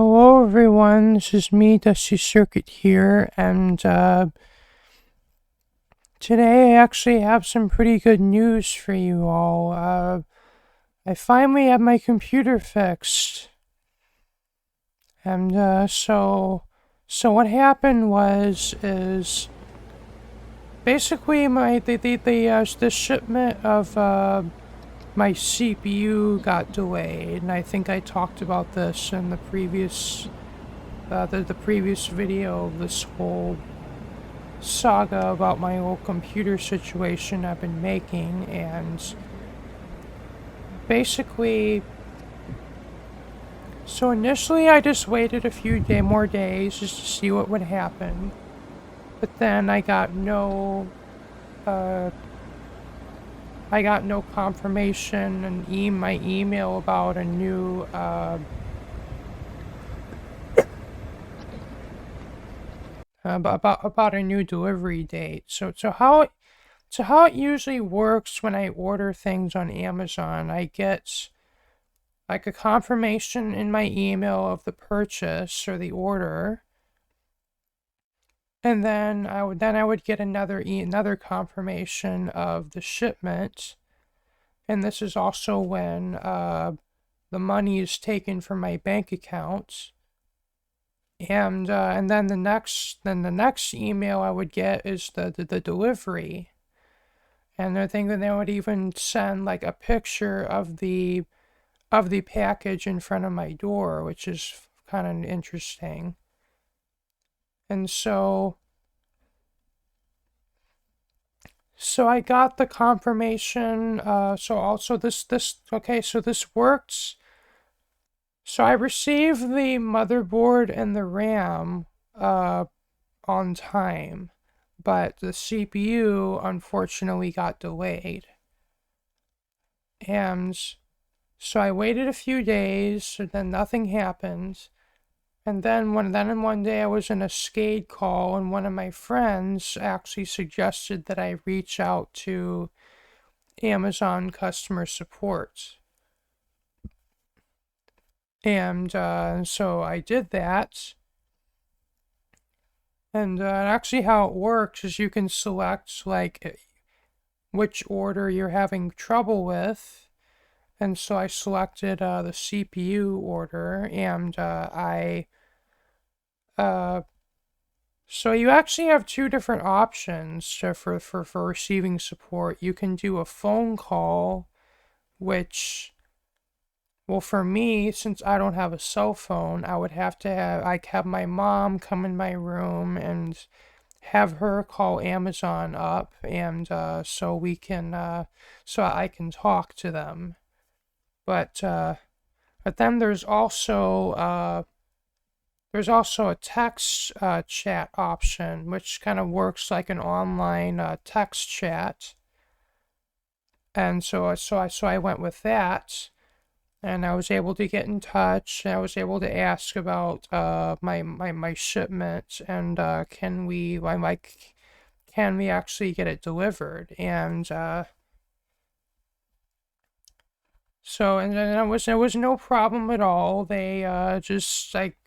Hello everyone, this is me, Dusty Circuit here, and today I actually have some pretty good news for you all. I finally have my computer fixed, and so what happened is basically the shipment of my CPU got delayed, and I think I talked about this in the previous video of this whole saga about my old computer situation I've been making, and basically, so initially I just waited a few more days just to see what would happen, but then uh, I got no confirmation and my email about a new, about a new delivery date. So how it usually works when I order things on Amazon, I get like a confirmation in my email of the purchase or the order, and then I would get another confirmation of the shipment, and this is also when the money is taken from my bank account. And then the next email I would get is the delivery. And I think that they would even send like a picture of the package in front of my door, which is kind of interesting. And so I got the confirmation. So also so this works. So I received the motherboard and the RAM on time, but the CPU unfortunately got delayed. And so I waited a few days, and then nothing happened. And then one day I was in a SCADE call, and one of my friends actually suggested that I reach out to Amazon customer support. And so I did that. And actually how it works is you can select like which order you're having trouble with. And so I selected the CPU order, and uh, so you actually have two different options for receiving support. You can do a phone call, which, well, for me, since I don't have a cell phone, I would have to have my mom come in my room and have her call Amazon up, and so I can talk to them. But then there's also a text chat option, which kind of works like an online text chat. And so I went with that, and I was able to get in touch. And I was able to ask about my shipment, and can we actually get it delivered? And and then there was no problem at all. They just like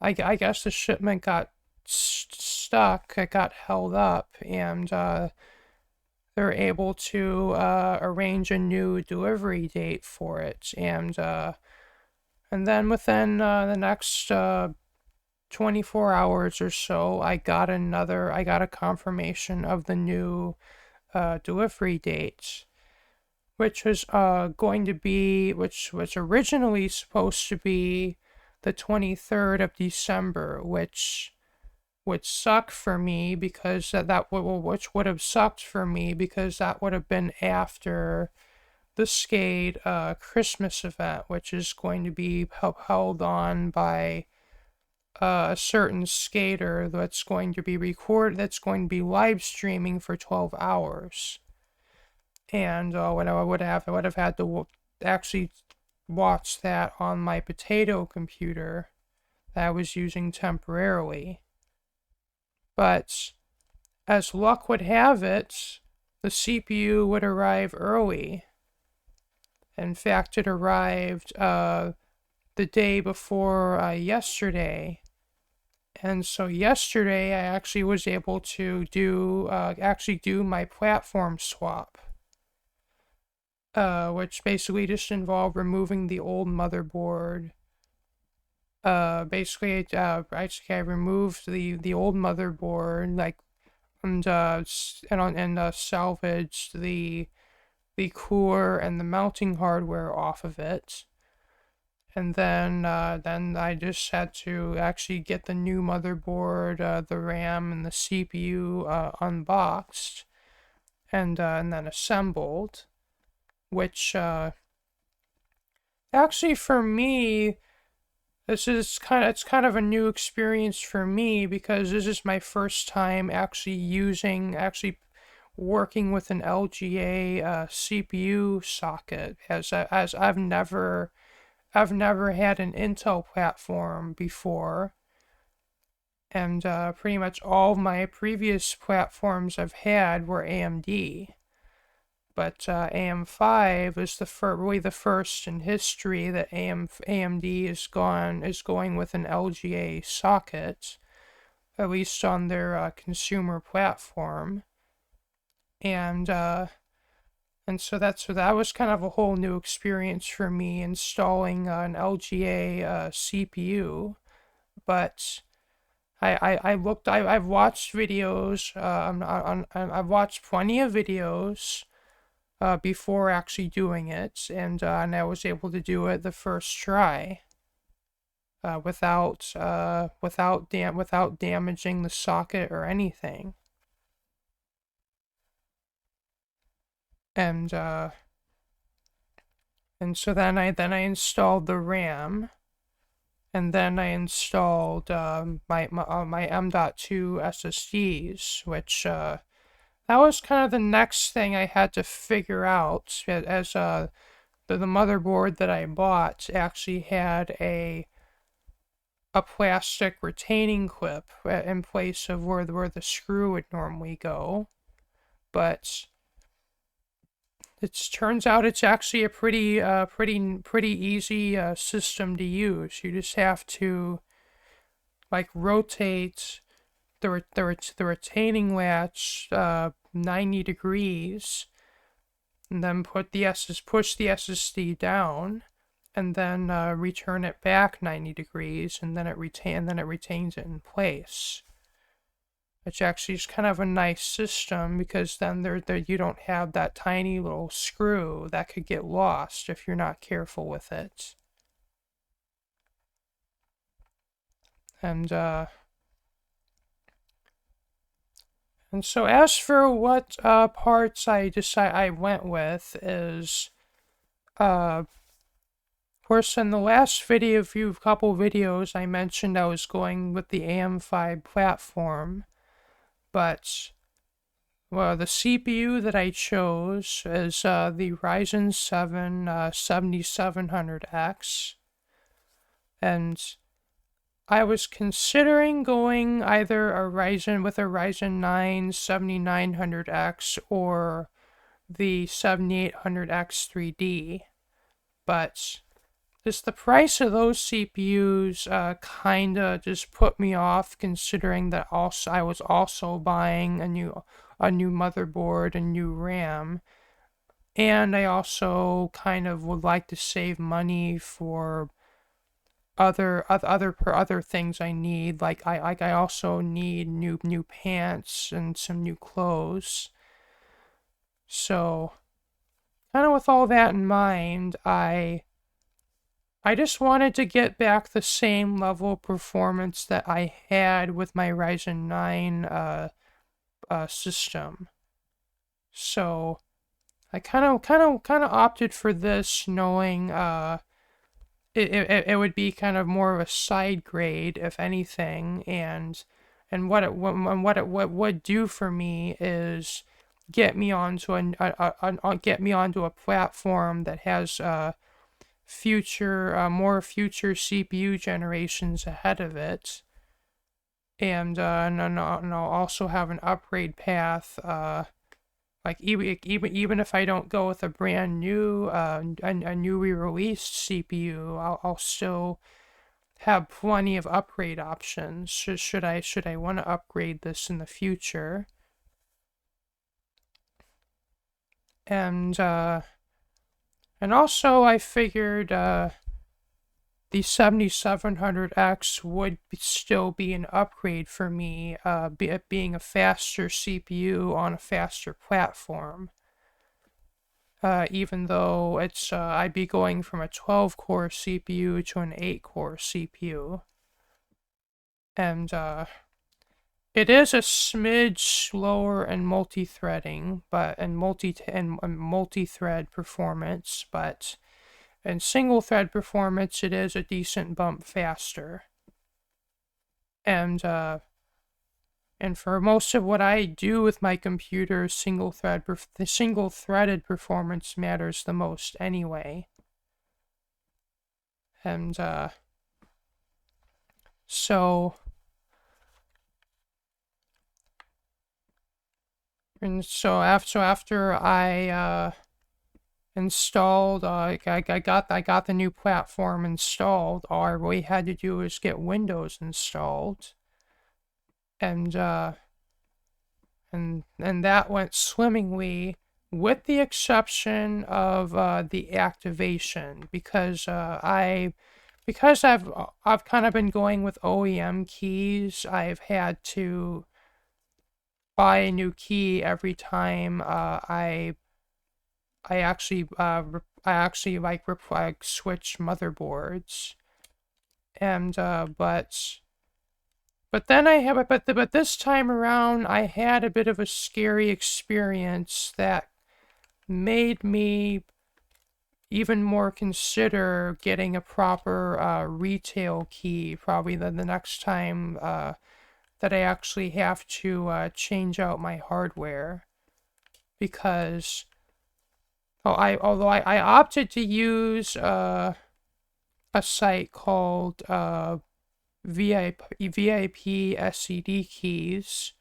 I guess the shipment got stuck, it got held up, and they're able to arrange a new delivery date for it. And then within the next 24 hours or so, I got a confirmation of the new delivery date, which was which was originally supposed to be the 23rd of December, which would suck for me because which would have sucked for me because that would have been after the SCADE Christmas event, which is going to be held on by a certain skater that's going to be live streaming for 12 hours. And when I would have had to actually watch that on my potato computer that I was using temporarily. But as luck would have it, the CPU would arrive early. In fact, it arrived the day before yesterday. And so yesterday I actually was able to do my platform swap, which basically just involved removing the old motherboard. Basically, I removed the old motherboard, like, and salvaged the cooler and the mounting hardware off of it. And then I just had to actually get the new motherboard, the RAM, and the CPU unboxed, and then assembled. Which actually for me, it's kind of a new experience for me because this is my first time actually working with an LGA CPU socket, as I've never had an Intel platform before, and pretty much all of my previous platforms I've had were AMD. But AM5 is really the first in history that AMD is going with an LGA socket, at least on their consumer platform, and so that was kind of a whole new experience for me installing an LGA CPU. But I've watched videos. I've watched plenty of videos before actually doing it, and I was able to do it the first try, without damaging the socket or anything. And so then I installed the RAM, and then I installed my M.2 SSDs, which that was kind of the next thing I had to figure out, as the motherboard that I bought actually had a plastic retaining clip in place of where the screw would normally go. But it turns out it's actually a pretty easy system to use. You just have to, like, rotate the retaining latch 90 degrees, and then push the SSD down, and then return it back 90 degrees, and then it retains it in place. Which actually is kind of a nice system, because then you don't have that tiny little screw that could get lost if you're not careful with it. And so as for what parts I went with is, of course, in the last couple videos, I mentioned I was going with the AM5 platform, but, well, the CPU that I chose is the Ryzen 7 7700X, and I was considering going either a Ryzen 9 7900X or the 7800X 3D, but just the price of those CPUs kinda just put me off, considering that I was also buying a new motherboard and new RAM, and I also kind of would like to save money for other things I need. Like, I also need new pants and some new clothes. So, kind of with all that in mind, I just wanted to get back the same level of performance that I had with my Ryzen 9 system. So I kind of opted for this, knowing it would be kind of more of a side grade, if anything, and what it would do for me is get me onto a platform that has more future CPU generations ahead of it, and I'll also have an upgrade path Like even if I don't go with a brand new a newly released CPU, I'll still have plenty of upgrade options. Should I want to upgrade this in the future? And also I figured the 7700X would still be an upgrade for me, it being a faster CPU on a faster platform. Even though I'd be going from a 12-core CPU to an 8-core CPU. And it is a smidge slower in multi-threading, but and multi-thread performance, but in single-thread performance, it is a decent bump faster. And for most of what I do with my computer, the single-threaded performance matters the most anyway. And so after I installed, I got the new platform installed. All I really had to do was get Windows installed, and that went swimmingly, with the exception of the activation, because I've kind of been going with OEM keys. I've had to buy a new key every time I actually like switch motherboards. And but then I have but this time around I had a bit of a scary experience that made me even more consider getting a proper retail key, probably the next time that I actually have to change out my hardware. Because although I opted to use a site called VIP SCD Keys,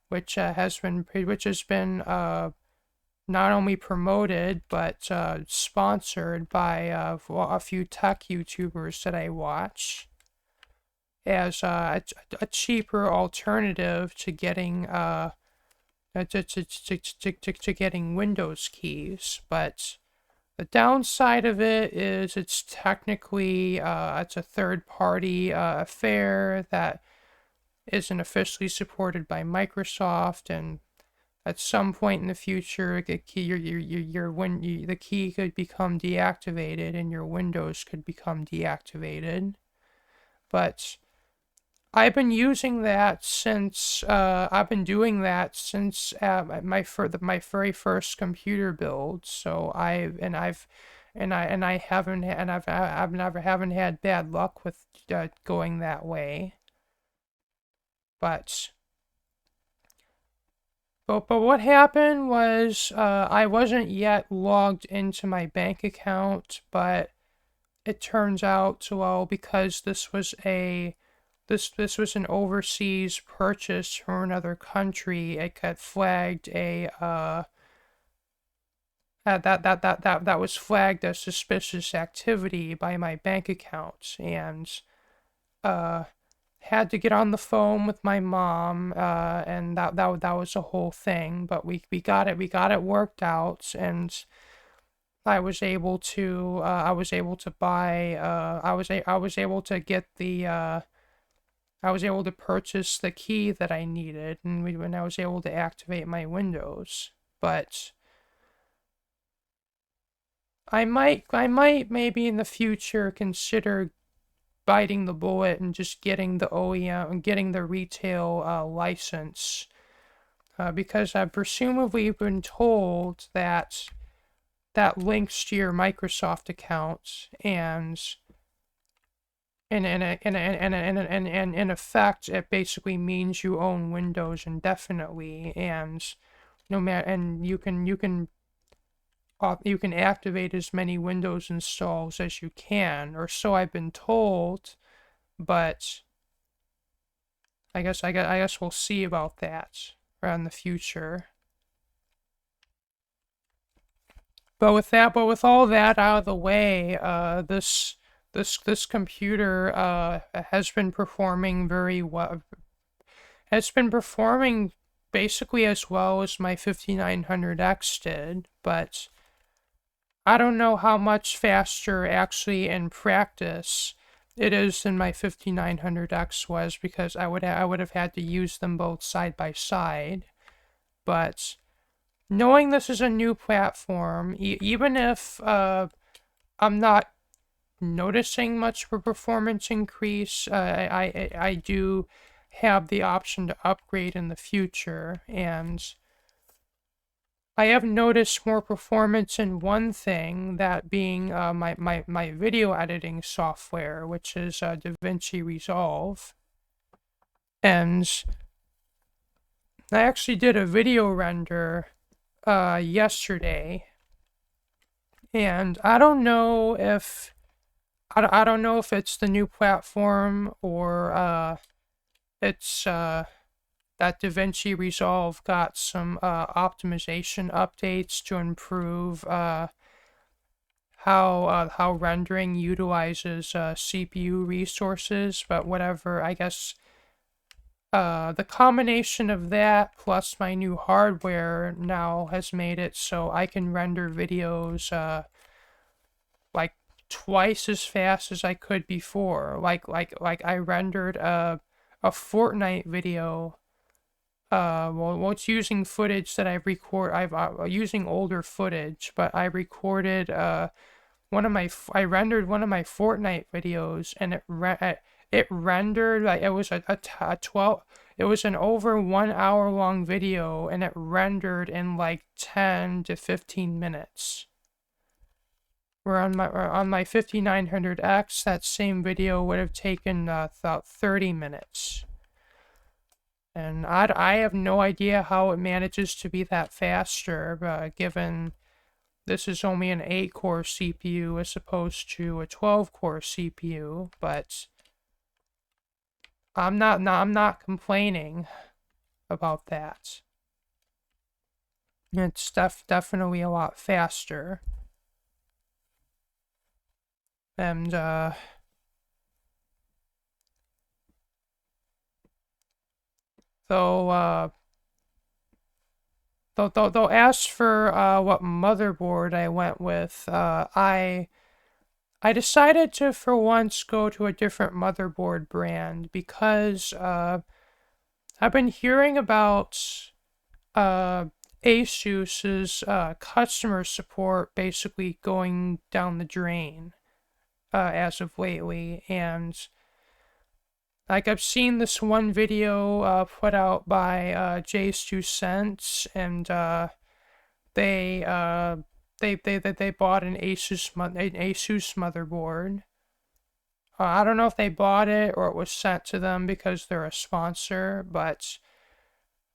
which has been not only promoted but sponsored by a few tech YouTubers that I watch, as a cheaper alternative to getting getting Windows keys. But the downside of it is it's technically it's a third-party affair that isn't officially supported by Microsoft, and at some point in the future, the key could become deactivated and your Windows could become deactivated. But I've been using that since I've been doing that since my very first computer build. So I haven't had bad luck with going that way. But what happened was I wasn't yet logged into my bank account, but it turns out, well, because this was an overseas purchase from another country, it got flagged that was flagged as suspicious activity by my bank account, and uh had to get on the phone with my mom, and that was a whole thing. But we got it worked out, and I was able to buy I was able to get the I was able to purchase the key that I needed, and when I was able to activate my Windows. But I might maybe in the future consider biting the bullet and just getting the OEM and getting the retail license, because I've presumably been told that that links to your Microsoft account, and in effect, it basically means you own Windows indefinitely, and no matter, and you can activate as many Windows installs as you can, or so I've been told. But I guess we'll see about that in the future. but with all that out of the way, this computer has been performing very well. Has been performing basically as well as my 5900X did, but I don't know how much faster actually in practice it is than my 5900X was, because I would have had to use them both side by side. But knowing this is a new platform, even if I'm not noticing much of a performance increase, I do have the option to upgrade in the future, and I have noticed more performance in one thing, that being my video editing software, which is DaVinci Resolve. And I actually did a video render yesterday, and I don't know if it's the new platform, or it's that DaVinci Resolve got some optimization updates to improve how rendering utilizes CPU resources. But whatever, I guess the combination of that plus my new hardware now has made it so I can render videos like twice as fast as I could before. Like I rendered a Fortnite video. Well, it's using footage that I'm using older footage, but I recorded I rendered one of my Fortnite videos, and it rendered like it was a 12. It was an over 1 hour long video, and it rendered in like 10 to 15 minutes. Where on my 5900X, that same video would have taken about 30 minutes. And I have no idea how it manages to be that faster, given this is only an 8-core CPU as opposed to a 12-core CPU. But I'm not complaining about that. It's definitely a lot faster. And though as for what motherboard I went with, I decided to for once go to a different motherboard brand, because I've been hearing about ASUS's customer support basically going down the drain as of lately. And like, I've seen this one video put out by Jay's 2 Cents, and they bought an Asus motherboard. I don't know if they bought it or it was sent to them because they're a sponsor, but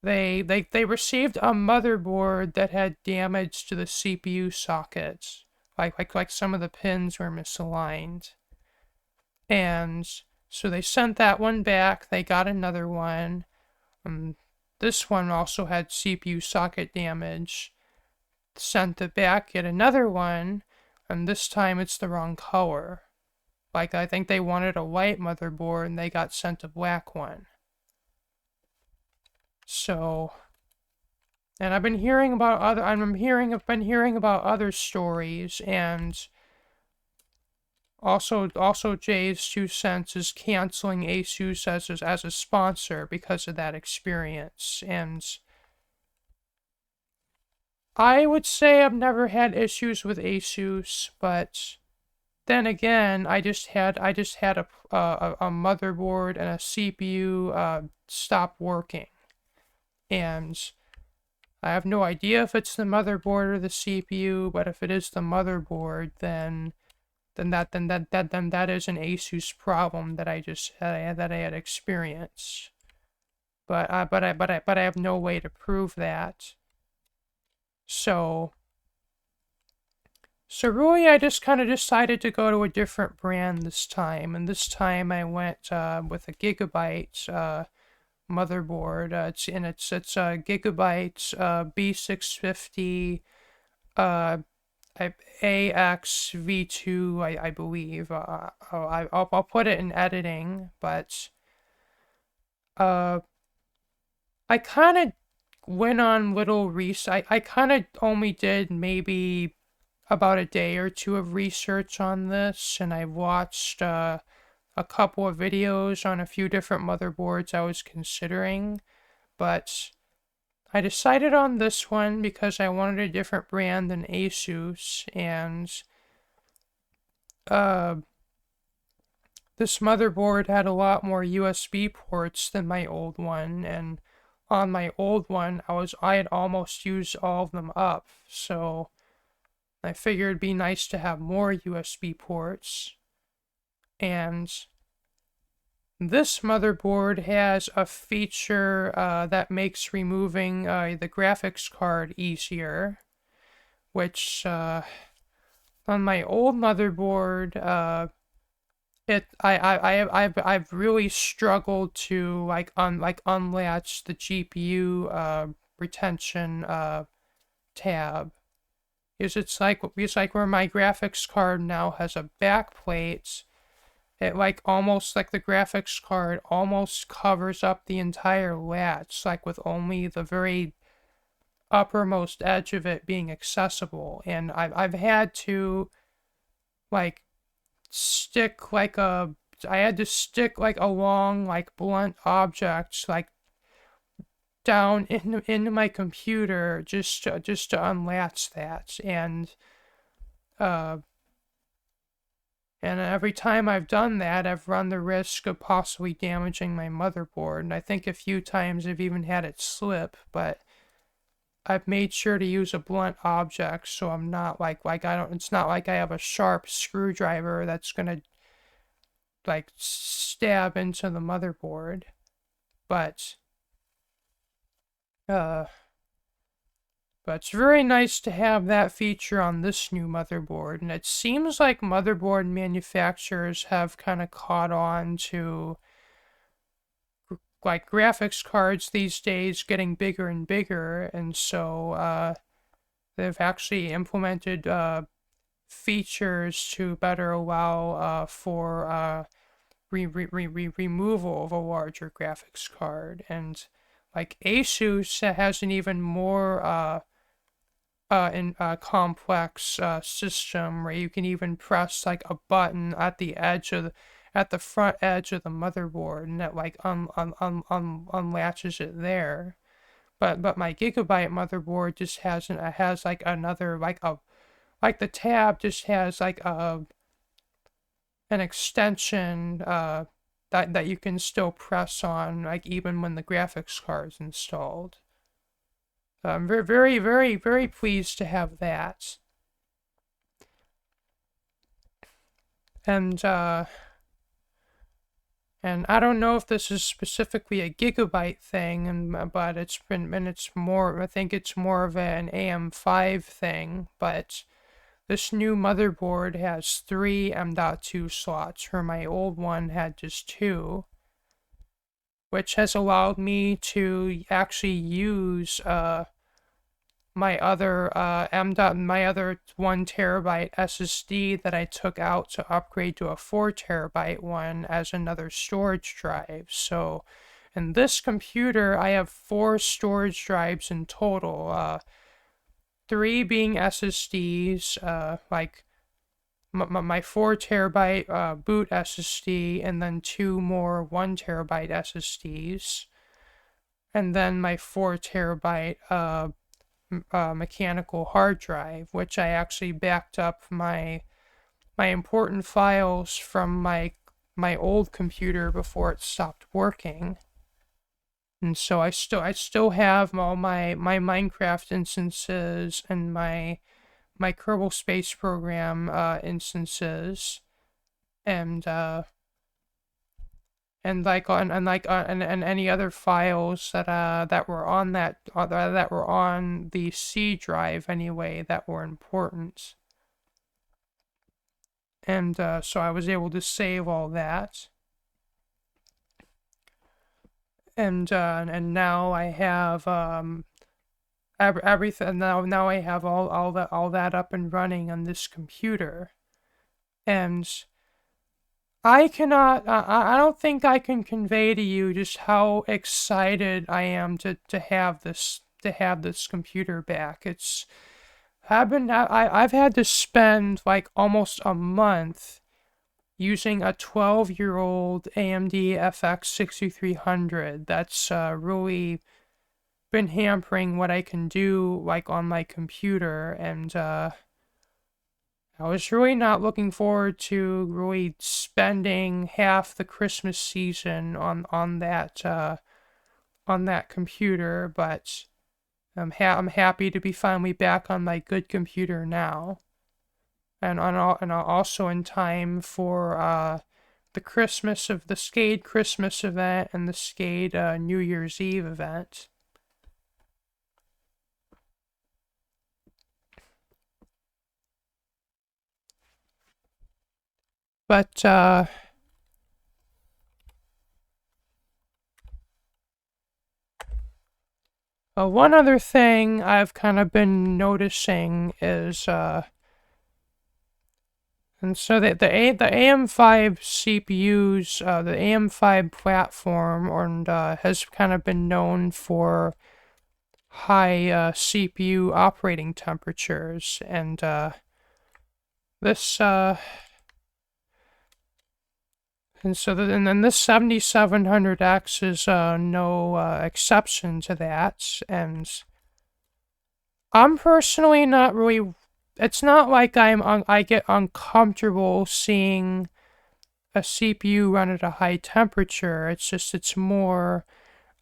they received a motherboard that had damage to the CPU sockets. Like some of the pins were misaligned. And so they sent that one back. They got another one. This one also had CPU socket damage. Sent it back, get another one, and this time it's the wrong color. Like, I think they wanted a white motherboard and they got sent a black one. So, and I've been hearing about other stories, and also Jay's 2 Cents is canceling ASUS as a sponsor because of that experience. And I would say I've never had issues with ASUS, but then again, I just had a motherboard and a CPU stop working, and I have no idea if it's the motherboard or the CPU. But if it is the motherboard, then that is an ASUS problem that I had experienced. But I have no way to prove that. So really, I just kind of decided to go to a different brand this time, and this time I went with a Gigabyte motherboard. It's a Gigabyte B650. I AXV2, I believe. I'll put it in editing, but uh, I kind of went on little research. I kind of only did maybe about a day or two of research on this, and I watched a couple of videos on a few different motherboards I was considering, but I decided on this one because I wanted a different brand than Asus, and uh, this motherboard had a lot more USB ports than my old one, and on my old one, I had almost used all of them up, so I figured it'd be nice to have more USB ports. And this motherboard has a feature that makes removing the graphics card easier, which on my old motherboard, I've really struggled to unlatch the GPU retention tab. It's like where my graphics card now has a back plate. It almost like the graphics card almost covers up the entire latch, like with only the very uppermost edge of it being accessible. And I've had to like stick like a I had to stick like a long blunt object down into my computer just to unlatch that. Uh and every time I've done that, I've run the risk of possibly damaging my motherboard. And I think a few times I've even had it slip, but I've made sure to use a blunt object so I'm not it's not like I have a sharp screwdriver that's gonna stab into the motherboard. But uh but it's very nice to have that feature on this new motherboard, and it seems like motherboard manufacturers have kind of caught on to graphics cards these days getting bigger and bigger, and so they've actually implemented features to better allow for removal of a larger graphics card. And Asus has an even more complex system where you can even press a button at the front edge of the motherboard, and that unlatches it there. But my Gigabyte motherboard just has another the tab just has an extension that you can still press on even when the graphics card is installed. I'm very, very, very, very pleased to have that. And I don't know if this is specifically a Gigabyte thing, but it's more. I think it's more of an AM5 thing. But this new motherboard has 3 M.2 slots, where my old one had just 2, which has allowed me to actually use my other my other 1 TB SSD that I took out to upgrade to a 4 TB one as another storage drive. So in this computer, I have 4 storage drives in total. 3 being SSDs, my 4 TB boot SSD, and then 2 more 1 TB SSDs, and then my 4 TB mechanical hard drive, which I actually backed up my important files from my old computer before it stopped working. And so I still have all my Minecraft instances and my Kerbal Space Program instances, and and any other files that were on that were on the C drive anyway that were important. And so I was able to save all that. And now I have everything. Now I have all that up and running on this computer, and I don't think I can convey to you just how excited I am to have this computer back. I've had to spend like almost a month using a 12-year-old AMD FX 6300. That's really been hampering what I can do like on my computer, and I was really not looking forward to really spending half the Christmas season on that computer, but I'm happy to be finally back on my good computer now, and also in time for the Skade Christmas event and the Skade New Year's Eve event. But one other thing I've kind of been noticing is and so the AM5 CPUs, the AM5 platform, and has kind of been known for high CPU operating temperatures, and this and then this 7700X is no exception to that, and I'm personally not really. It's not like I get uncomfortable seeing a CPU run at a high temperature. It's more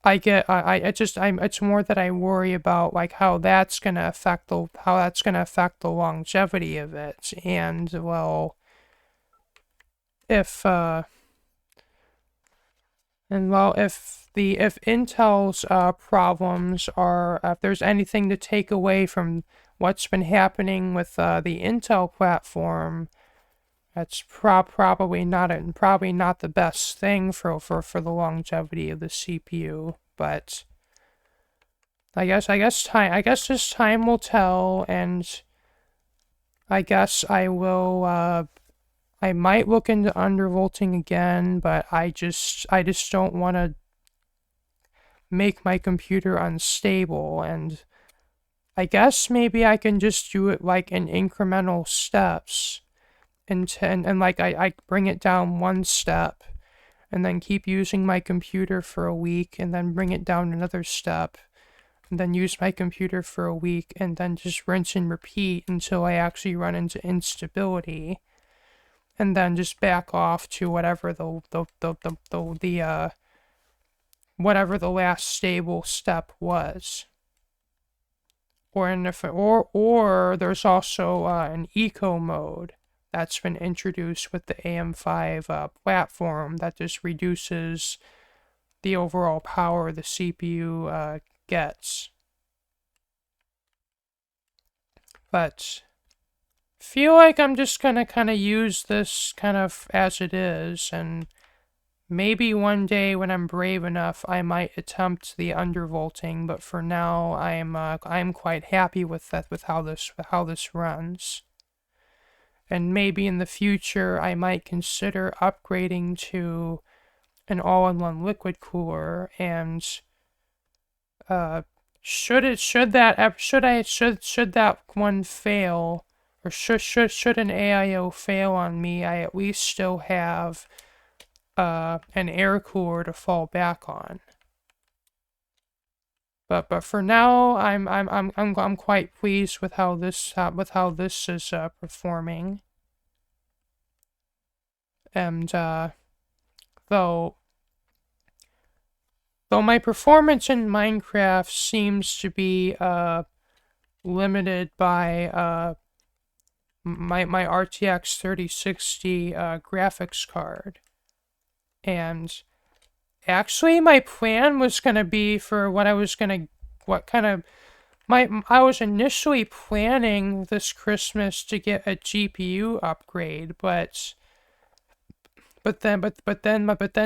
it's more that I worry about like how that's gonna affect the longevity of it. And well, if if Intel's problems are, if there's anything to take away from what's been happening with the Intel platform, that's probably not the best thing for the longevity of the CPU. But I guess just time will tell, and I guess I might look into undervolting again, but I just don't want to make my computer unstable, and I guess maybe I can just do it like in incremental steps, and like I bring it down one step, and then keep using my computer for a week, and then bring it down another step, and then use my computer for a week, and then just rinse and repeat until I actually run into instability, and then just back off to whatever whatever the last stable step was. Or there's also an eco mode that's been introduced with the AM5 platform that just reduces the overall power the CPU gets. But feel like I'm just gonna kind of use this kind of as it is, and maybe one day when I'm brave enough, I might attempt the undervolting. But for now, I'm quite happy with that, with how this runs. And maybe in the future, I might consider upgrading to an all-in-one liquid cooler. And should that one fail, or should an AIO fail on me, I at least still have an air cooler to fall back on. But for now, I'm quite pleased with how this is performing. And though my performance in Minecraft seems to be limited by my RTX 3060 graphics card, and actually my plan was gonna be for I was initially planning this Christmas to get a GPU upgrade, but then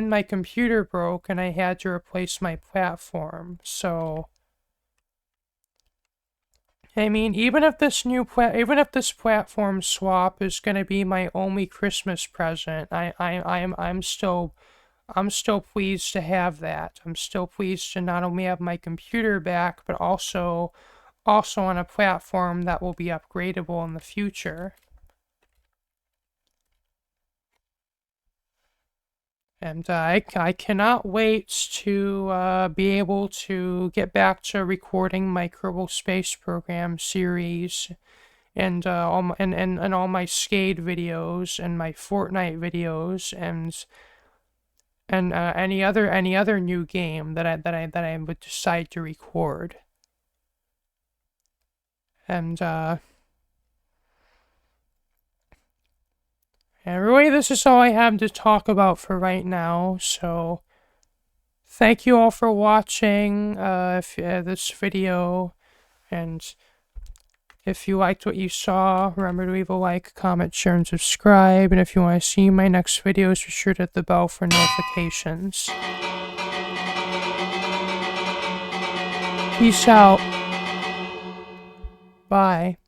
my computer broke and I had to replace my platform. So I mean, even if this platform swap is gonna be my only Christmas present, I'm still pleased to have that. I'm still pleased to not only have my computer back, but also on a platform that will be upgradable in the future. And I cannot wait to be able to get back to recording my Kerbal Space Program series and and all my Skate videos and my Fortnite videos and any other new game that I would decide to record. And and really, this is all I have to talk about for right now. So, thank you all for watching this video. And if you liked what you saw, remember to leave a like, comment, share, and subscribe. And if you want to see my next videos, be sure to hit the bell for notifications. Peace out. Bye.